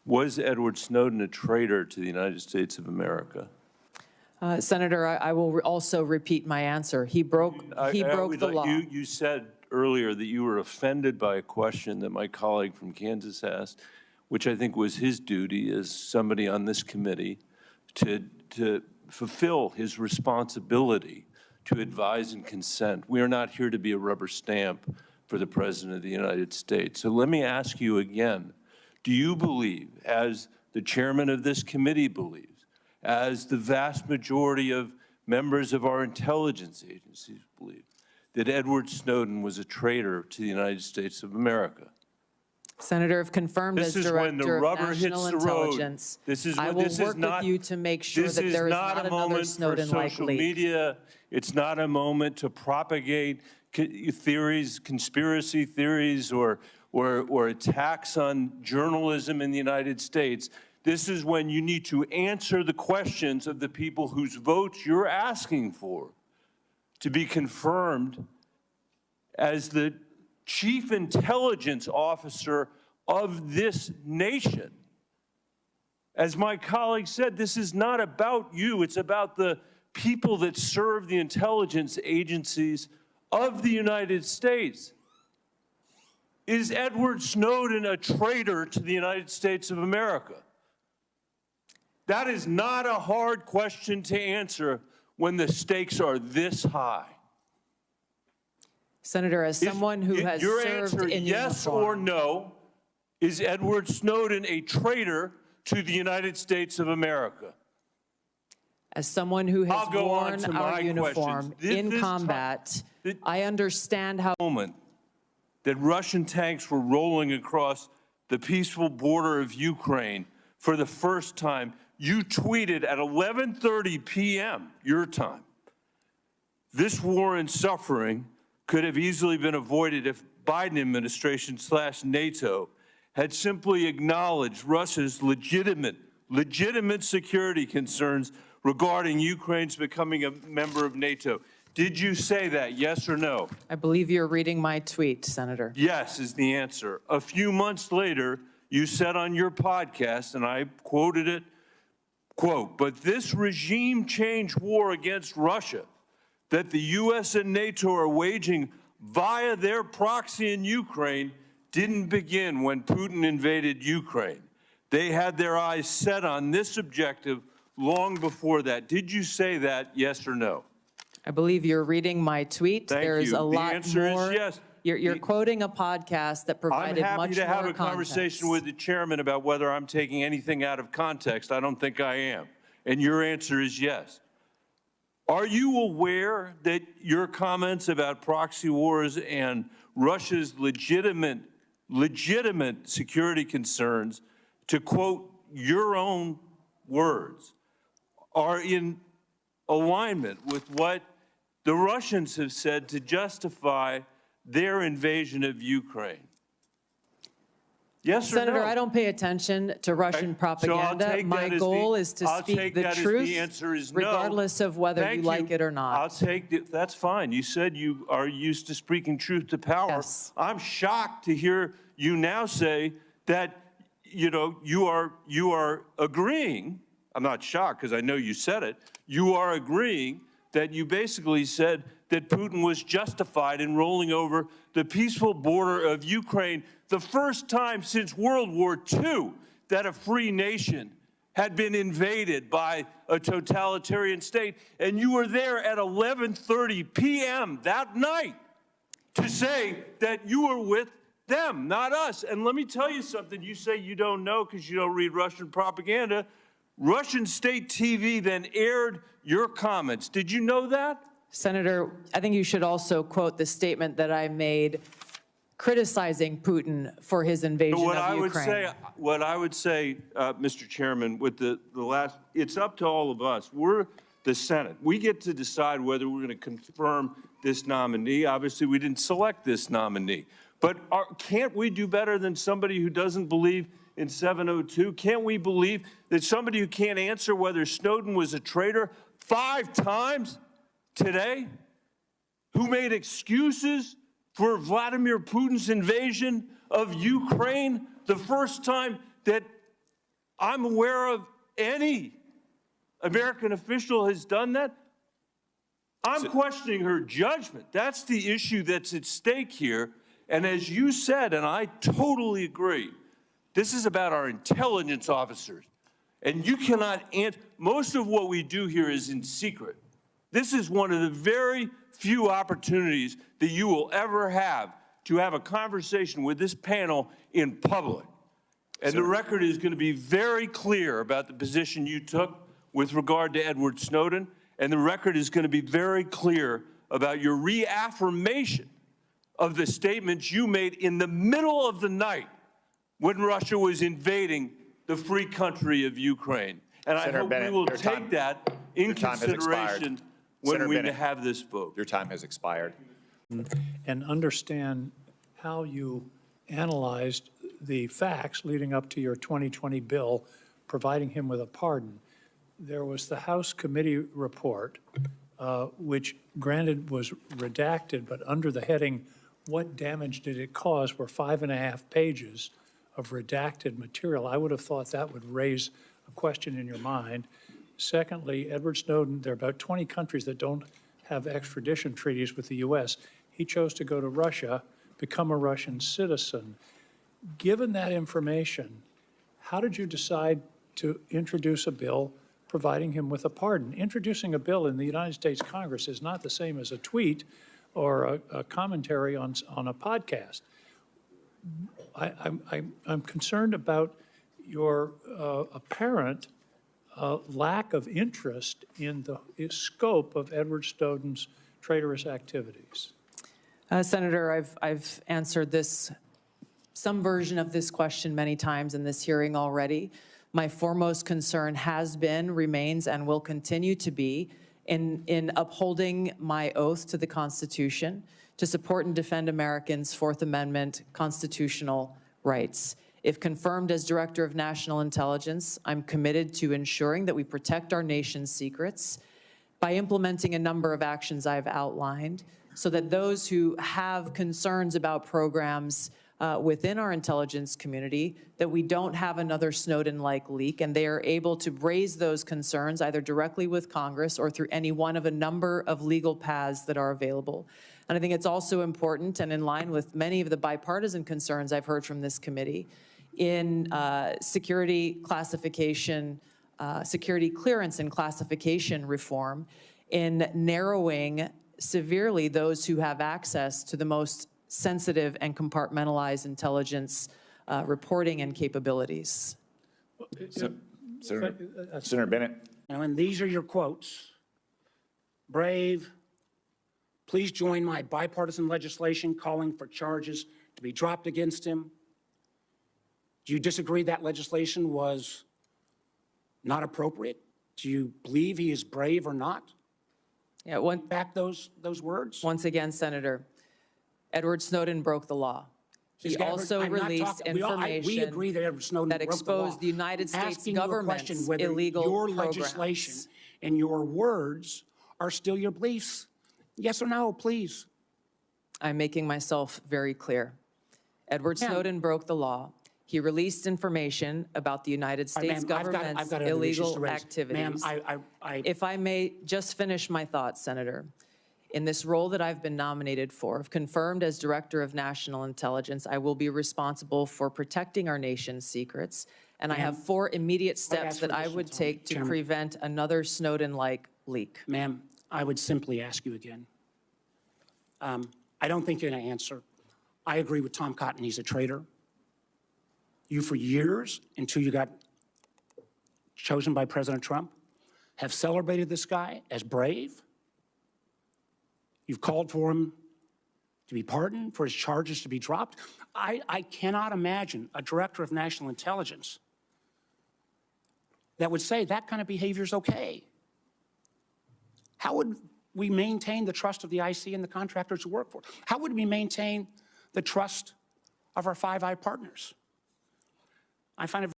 Was Edward Snowden a traitor to the United States of America? Senator, I will also repeat my answer. He broke the law. You said earlier that you were offended by a question that my colleague from Kansas asked, which I think was his duty as somebody on this committee to fulfill his responsibility to advise and consent. We are not here to be a rubber stamp for the President of the United States. So let me ask you again, do you believe, as the chairman of this committee believes, as the vast majority of members of our intelligence agencies believe, that Edward Snowden was a traitor to the United States of America? Senator, if confirmed as Director of National Intelligence, I will work with you to make sure that there is not another Snowden-like leak. Media. It's not a moment to propagate theories, conspiracy theories, or attacks on journalism in the United States. This is when you need to answer the questions of the people whose votes you're asking for to be confirmed as the Chief Intelligence Officer of this nation. As my colleague said, this is not about you. It's about the people that serve the intelligence agencies of the United States. Is Edward Snowden a traitor to the United States of America? That is not a hard question to answer when the stakes are this high. Senator, as someone who has served in yes or no, is Edward Snowden a traitor to the United States of America? As someone who has worn our uniform in combat, I understand how moment that Russian tanks were rolling across the peaceful border of Ukraine for the first time, you tweeted at 11:30 p.m. your time, this war and suffering could have easily been avoided if Biden administration / NATO had simply acknowledged Russia's legitimate security concerns regarding Ukraine's becoming a member of NATO. Did you say that, yes or no? I believe you're reading my tweet, Senator. Yes is the answer. A few months later, you said on your podcast, and I quoted it, quote, "But this regime change war against Russia that the U.S. and NATO are waging via their proxy in Ukraine didn't begin when Putin invaded Ukraine. They had their eyes set on this objective long before that." Did you say that, yes or no? I believe you're reading my tweet. Thank There's you. a lot the answer more. Is yes. You're quoting a podcast that provided much more context. I'm happy to have a conversation with the chairman about whether I'm taking anything out of context. I don't think I am. And your answer is yes. Are you aware that your comments about proxy wars and Russia's legitimate security concerns, to quote your own words, are in alignment with what the Russians have said to justify their invasion of Ukraine? Yes or no? Senator, I don't pay attention to Russian propaganda. My goal is to speak the truth, regardless of whether you like it or not. I'll take it. That's fine. You said you are used to speaking truth to power. Yes. I'm shocked to hear you now say that, you are agreeing. I'm not shocked because I know you said it. You are agreeing that you basically said that Putin was justified in rolling over the peaceful border of Ukraine, the first time since World War II that a free nation had been invaded by a totalitarian state. And you were there at 11:30 p.m. that night to say that you were with them, not us. And let me tell you something. You say you don't know because you don't read Russian propaganda. Russian state TV then aired your comments. Did you know that? Senator, I think you should also quote the statement that I made criticizing Putin for his invasion of Ukraine. What I would say, Mr. Chairman, with the last, it's up to all of us. We're the Senate. We get to decide whether we're going to confirm this nominee. Obviously, we didn't select this nominee. But can't we do better than somebody who doesn't believe in 702? Can't we believe that somebody who can't answer whether Snowden was a traitor 5 times today, who made excuses for Vladimir Putin's invasion of Ukraine, the first time that I'm aware of any American official has done that. I'm questioning her judgment. That's the issue that's at stake here. And as you said, and I totally agree, this is about our intelligence officers. And you cannot answer. Most of what we do here is in secret. This is one of the very few opportunities that you will ever have to have a conversation with this panel in public. And the record is going to be very clear about the position you took with regard to Edward Snowden, and the record is going to be very clear about your reaffirmation of the statements you made in the middle of the night when Russia was invading the free country of Ukraine. And I hope we will take that in consideration when we have this vote. Your time has expired. And understand how you analyzed the facts leading up to your 2020 bill providing him with a pardon. There was the House committee report, which granted was redacted, but under the heading, "What damage did it cause?" were 5.5 pages of redacted material. I would have thought that would raise a question in your mind. Secondly, Edward Snowden, there are about 20 countries that don't have extradition treaties with the U.S. He chose to go to Russia, become a Russian citizen. Given that information, how did you decide to introduce a bill providing him with a pardon? Introducing a bill in the United States Congress is not the same as a tweet or a commentary on a podcast. I'm concerned about your apparent lack of interest in the scope of Edward Snowden's traitorous activities. Senator, I've answered some version of this question many times in this hearing already. My foremost concern has been, remains, and will continue to be in upholding my oath to the Constitution to support and defend Americans' Fourth Amendment constitutional rights. If confirmed as Director of National Intelligence, I'm committed to ensuring that we protect our nation's secrets by implementing a number of actions I've outlined so that those who have concerns about programs within our intelligence community, that we don't have another Snowden-like leak, and they are able to raise those concerns either directly with Congress or through any one of a number of legal paths that are available. And I think it's also important, and in line with many of the bipartisan concerns I've heard from this committee, in security classification, security clearance and classification reform, in narrowing severely those who have access to the most sensitive and compartmentalized intelligence reporting and capabilities. Senator Bennett. And these are your quotes. Brave, please join my bipartisan legislation calling for charges to be dropped against him. Do you disagree that legislation was not appropriate? Do you believe he is brave or not? Yeah, Back those words? once again, Senator, Edward Snowden broke the law. He also released information we agree that Edward Snowden that broke the exposed law. the United States Asking you a government's question whether illegal your programs. legislation and your words are still your beliefs. Yes or no, please. I'm making myself very clear. Edward Snowden broke the law. He released information about the United States government's I've got other issues to illegal raise. activities. Ma'am, If I may just finish my thoughts, Senator. In this role that I've been nominated for, if confirmed as Director of National Intelligence, I will be responsible for protecting our nation's secrets, and I have 4 immediate steps that I would take to prevent another Snowden-like leak. Ma'am, I would simply ask you again. I don't think you're going to answer. I agree with Tom Cotton. He's a traitor. You, for years, until you got chosen by President Trump, have celebrated this guy as brave. You've called for him to be pardoned, for his charges to be dropped. I cannot imagine a Director of National Intelligence that would say that kind of behavior is okay. How would we maintain the trust of the IC and the contractors who work for it? How would we maintain the trust of our Five Eyes partners? I find it